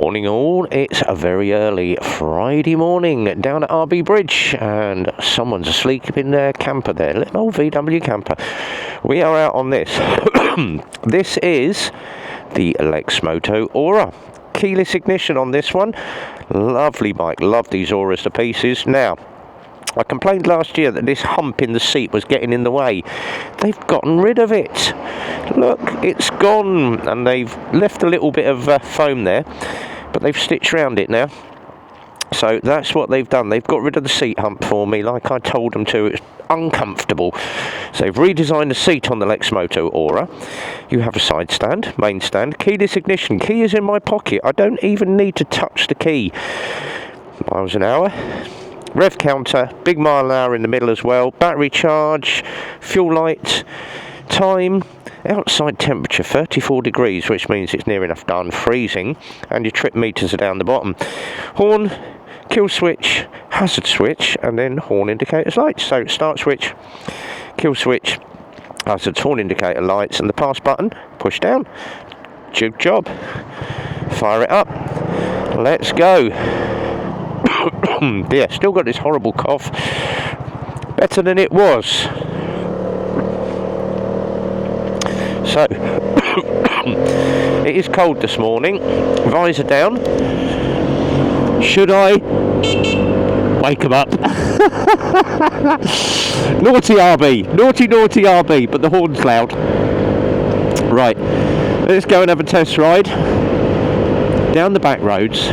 Morning all, it's a very early Friday morning down at RB Bridge and someone's asleep in their camper there, little old VW camper. We are out on this. This is the Lexmoto Aura. Keyless ignition on this one. Lovely bike, love these Auras to pieces. Now, I complained last year that this hump in the seat was getting in the way. They've gotten rid of it. Look, it's gone, and they've left a little bit of foam there, but they've stitched around it now. So that's what they've done. They've got rid of the seat hump for me, like I told them to. It's uncomfortable. So they've redesigned the seat on the Lexmoto Aura. You have a side stand, main stand, keyless ignition. Key is in my pocket. I don't even need to touch the key. Miles an hour. Rev counter, big mile an hour in the middle as well, battery charge, fuel light, time, outside temperature 34 degrees, which means it's near enough done freezing, and your trip meters are down the bottom. Horn, kill switch, hazard switch, and then horn indicators lights. So start switch, kill switch, hazards, horn indicator lights, and the pass button, push down. Good job. Fire it up. Let's go. Yeah, still got this horrible cough. Better than it was. So, it is cold this morning. Visor down. Should I wake them up? Naughty RB. Naughty RB, but the horn's loud. Right, let's go and have a test ride down the back roads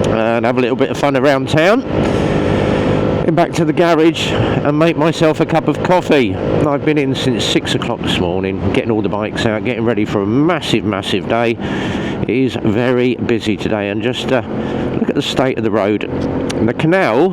and have a little bit of fun around town, and back to the garage and make myself a cup of coffee. I've been in since 6 o'clock this morning, getting all the bikes out, getting ready for a massive day. It is very busy today, and just look at the state of the road. And the canal,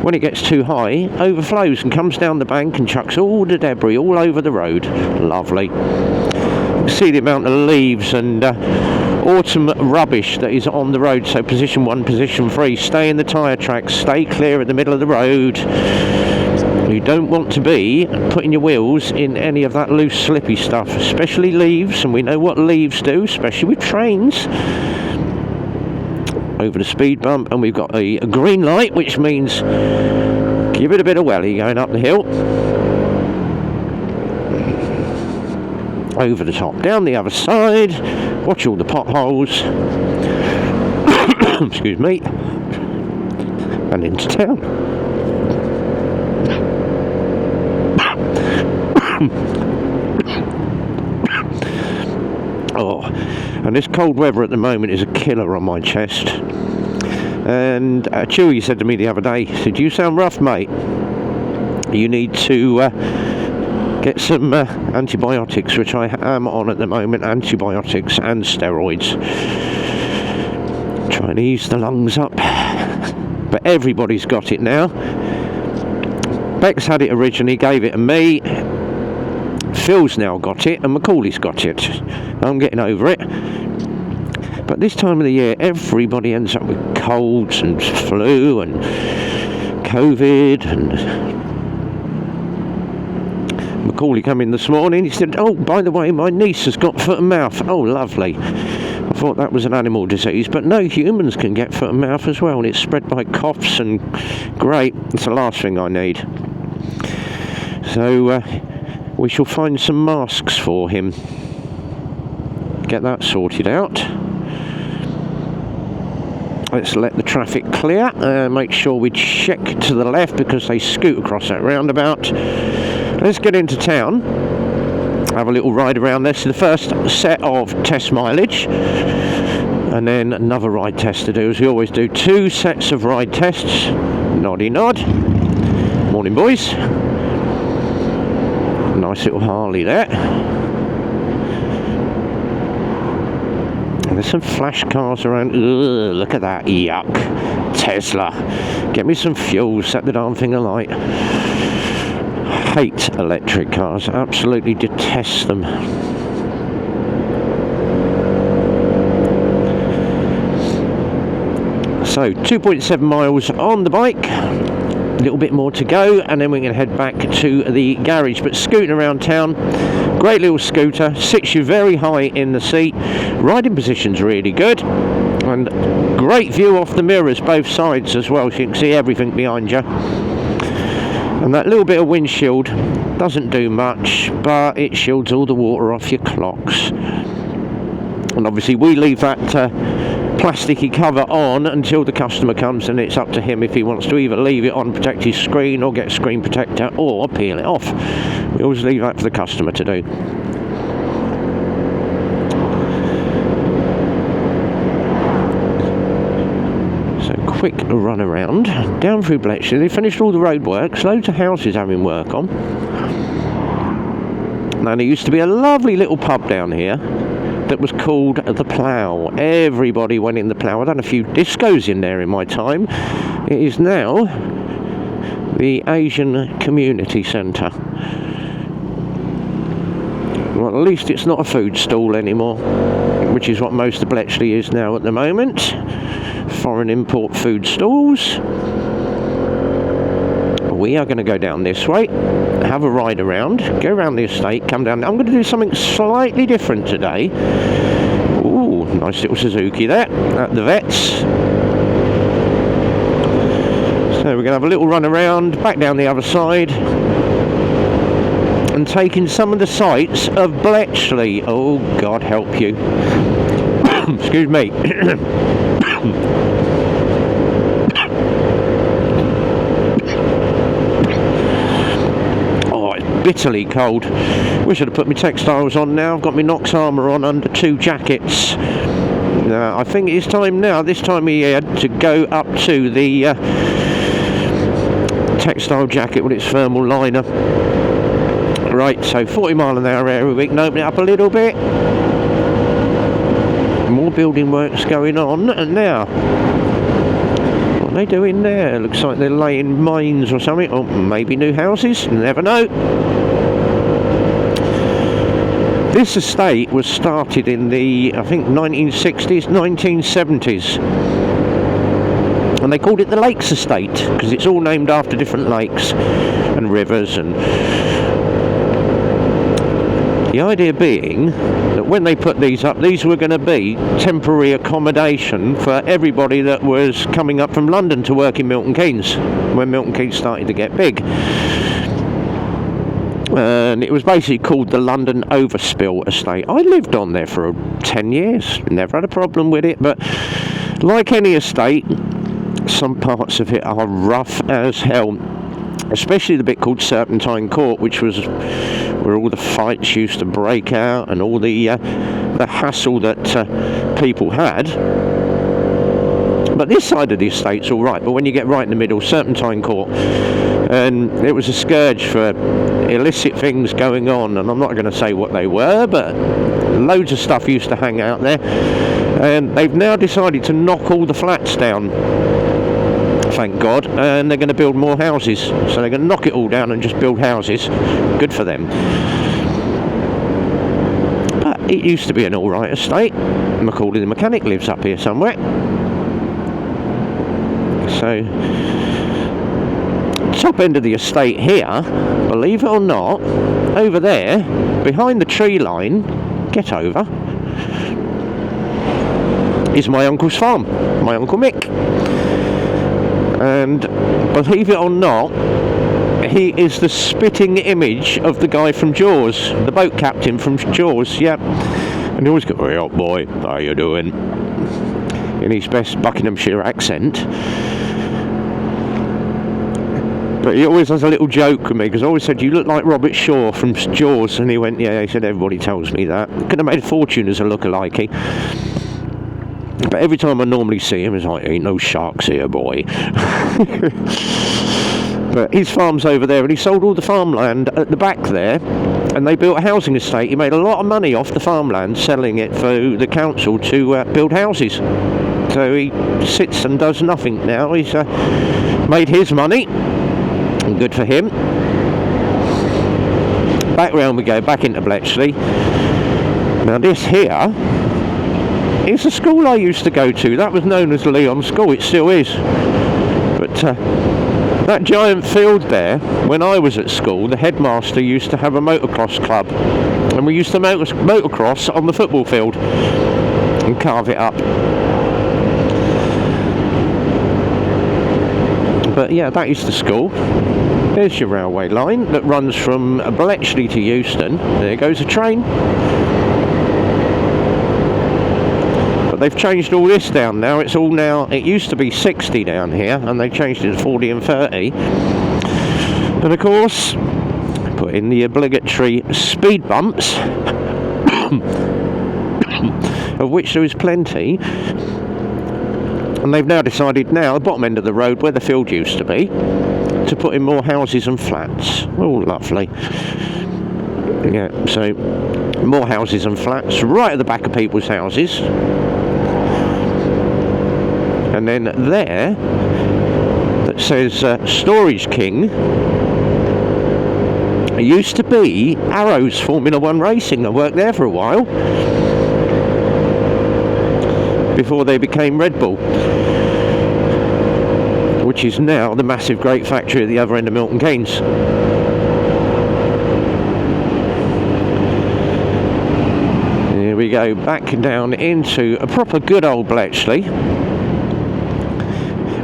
when it gets too high, overflows and comes down the bank and chucks all the debris all over the road. Lovely. You can see the amount of leaves and autumn rubbish that is on the road. So position 1, position 3, stay in the tyre tracks, stay clear at the middle of the road. You don't want to be putting your wheels in any of that loose slippy stuff, especially leaves, and we know what leaves do, especially with trains. Over the speed bump, and we've got a green light, which means give it a bit of welly going up the hill. Over the top, down the other side, watch all the potholes. Excuse me. And into town. Oh, and this cold weather at the moment is a killer on my chest. And Chewy said to me the other day, he said, "You sound rough, mate. You need to get some antibiotics," which I am on at the moment, antibiotics and steroids. Try and ease the lungs up. But everybody's got it now. Bex had it originally, gave it to me. Phil's now got it, and Macaulay's got it. I'm getting over it. But this time of the year, everybody ends up with colds and flu and COVID. And Macaulay come in this morning, he said, "Oh, by the way, my niece has got foot and mouth." Oh, lovely. I thought that was an animal disease, but no, humans can get foot and mouth as well, and it's spread by coughs, and great, it's the last thing I need. So we shall find some masks for him. Get that sorted out. Let's let the traffic clear. Make sure we check to the left because they scoot across that roundabout. Let's get into town. Have a little ride around. This is the first set of test mileage. And then another ride test to do, as we always do. 2 sets of ride tests. Noddy nod. Morning, boys. Nice little Harley there. There's some flash cars around. Ugh, look at that. Yuck. Tesla. Get me some fuel. Set the darn thing alight. Hate electric cars. Absolutely detest them. So 2.7 miles on the bike. A little bit more to go, and then we're going to head back to the garage. But scooting around town, great little scooter, sits you very high in the seat, riding position's really good, And great view off the mirrors both sides as well, so you can see everything behind you. And that little bit of windshield doesn't do much, but it shields all the water off your clocks. And obviously we leave that plasticky cover on until the customer comes, and it's up to him if he wants to either leave it on, protect his screen, or get a screen protector, or peel it off. We always leave that for the customer to do. So quick run around, down through Bletchley. They finished all the road works, loads of houses having work on. Now there used to be a lovely little pub down here that was called the Plough. Everybody went in the Plough. I've done a few discos in there in my time. It is now the Asian Community Centre. Well, at least it's not a food stall anymore, which is what most of Bletchley is now at the moment. Foreign import food stalls. We are going to go down this way, have a ride around, go around the estate, come down. I'm going to do something slightly different today. Ooh, nice little Suzuki there at the vets. So we're going to have a little run around, back down the other side, and take in some of the sights of Bletchley. Oh, God help you. Excuse me. Bitterly cold. Wish I'd have put my textiles on now. I've got my Nox armour on under 2 jackets. I think it's time now, this time of year, to go up to the textile jacket with its thermal liner. Right, so 40 mile an hour area, we can open it up a little bit. More building works going on, and now what are they doing there? Looks like they're laying mines or something, or maybe new houses, never know. This estate was started in the, I think, 1960s, 1970s. And they called it the Lakes Estate, because it's all named after different lakes and rivers. And the idea being that when they put these up, these were going to be temporary accommodation for everybody that was coming up from London to work in Milton Keynes, when Milton Keynes started to get big. And it was basically called the London Overspill Estate. I lived on there for 10 years, never had a problem with it, but like any estate, some parts of it are rough as hell, especially the bit called Serpentine Court, which was where all the fights used to break out and all the hassle that people had. But this side of the estate's all right, but when you get right in the middle, Serpentine Court, and it was a scourge for illicit things going on, and I'm not going to say what they were, but loads of stuff used to hang out there, and they've now decided to knock all the flats down, thank God, and they're going to build more houses. So they're going to knock it all down and just build houses. Good for them. But it used to be an alright estate. Macaulay the mechanic lives up here somewhere. So, top end of the estate here, believe it or not, over there, behind the tree line, get over, is my uncle's farm, my Uncle Mick. And believe it or not, he is the spitting image of the guy from Jaws, the boat captain from Jaws, yeah. And he always goes, "Hey up boy, how you doing?" in his best Buckinghamshire accent. But he always has a little joke with me, because I always said, "You look like Robert Shaw from Jaws," and he went, "Yeah," he said, "everybody tells me that." Could have made a fortune as a lookalike. But every time I normally see him, it's like, "Ain't no sharks here, boy." But his farm's over there, and he sold all the farmland at the back there, and they built a housing estate. He made a lot of money off the farmland, selling it for the council to build houses. So he sits and does nothing now. He's made his money. Good for him. Back round we go, back into Bletchley. Now this here is the school I used to go to. That was known as Leon School, it still is. But that giant field there, when I was at school, the headmaster used to have a motocross club. And we used to motocross on the football field and carve it up. But yeah, that is the school. There's your railway line that runs from Bletchley to Euston. There goes a train. But they've changed all this down now. It's all now, it used to be 60 down here, and they changed it to 40 and 30. And of course, put in the obligatory speed bumps, of which there is plenty. And they've now decided now, the bottom end of the road where the field used to be, to put in more houses and flats. Oh, lovely. Yeah, so more houses and flats right at the back of people's houses. And then there, that says Storage King. It used to be Arrow's Formula 1 Racing. I worked there for a while, before they became Red Bull, which is now the massive great factory at the other end of Milton Keynes. Here we go, back down into a proper good old Bletchley.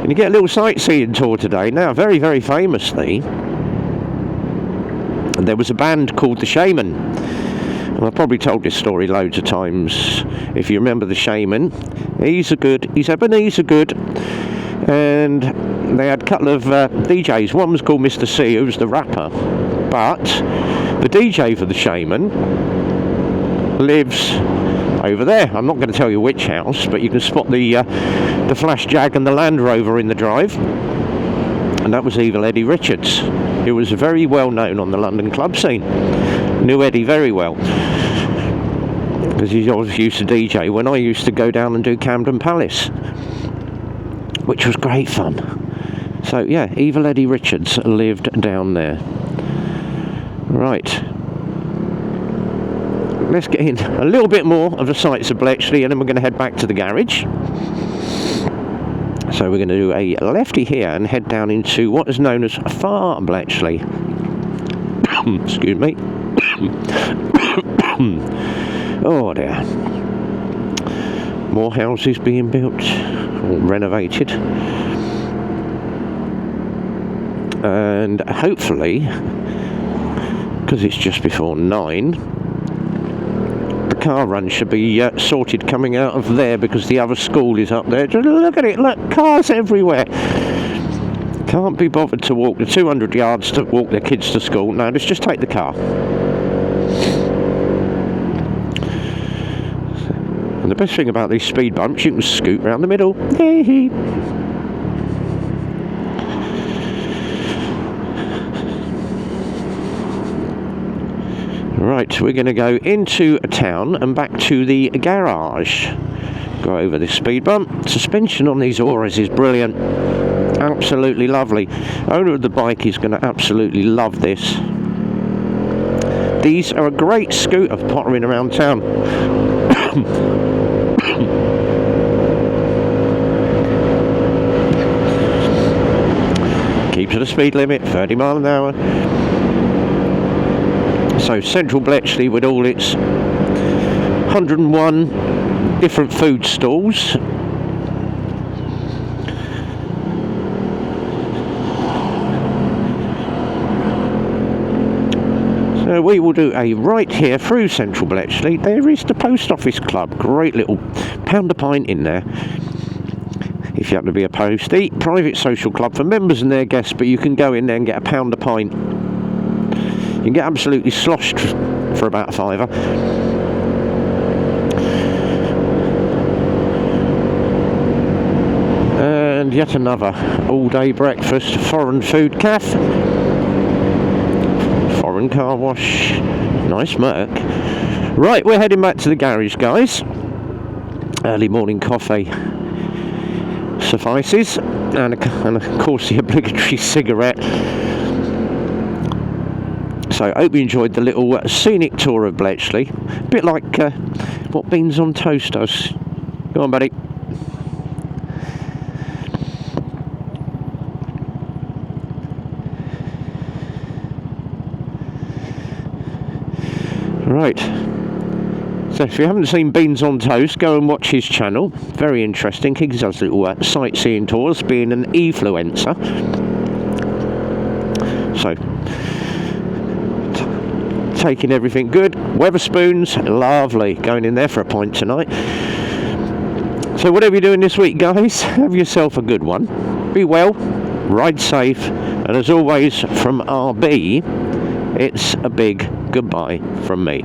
And you get a little sightseeing tour today. Now, very, very famously, there was a band called The Shaman. And I've probably told this story loads of times. If you remember The Shaman, he's Ebenezer Good. And they had a couple of DJs. One was called Mr. C, who was the rapper. But the DJ for The Shaman lives over there. I'm not going to tell you which house, but you can spot the Flash Jag and the Land Rover in the drive. And that was Evil Eddie Richards, who was very well known on the London club scene. Knew Eddie very well, because he always used to DJ when I used to go down and do Camden Palace, which was great fun. So yeah, Evil Eddie Richards lived down there. Right, let's get in a little bit more of the sights of Bletchley, and then we're going to head back to the garage. So we're going to do a lefty here and head down into what is known as Far Bletchley. Excuse me. Oh dear. More houses being built or renovated. And hopefully, because it's just before 9, the car run should be sorted coming out of there, because the other school is up there. Just look at it, look, cars everywhere. Can't be bothered to walk the 200 yards to walk their kids to school. No, let's just take the car. And the best thing about these speed bumps, you can scoot round the middle. Right, we're going to go into a town and back to the garage. Go over this speed bump. Suspension on these Auras is brilliant. Absolutely lovely. Owner of the bike is going to absolutely love this. These are a great scooter for pottering around town. Keep to the speed limit, 30 mile an hour. So central Bletchley with all its 101 different food stalls. So we will do a right here through central Bletchley. There is the post office club, great little £1 a pint in there. If you happen to be a postie, private social club for members and their guests, but you can go in there and get £1 a pint. You can get absolutely sloshed for about £5. And yet another all-day breakfast, foreign food cafe, foreign car wash, nice Merc. Right, we're heading back to the garage, guys. Early morning coffee suffices, and of course the obligatory cigarette. So I hope you enjoyed the little scenic tour of Bletchley. A bit like what Beans on Toast does. Go on, buddy. Right. So if you haven't seen Beans on Toast, go and watch his channel. Very interesting. He does little sightseeing tours, being an influencer. So, taking everything good. Weatherspoons, lovely. Going in there for a pint tonight. So whatever you're doing this week, guys, have yourself a good one. Be well, ride safe, and as always from RB, it's a big goodbye from me.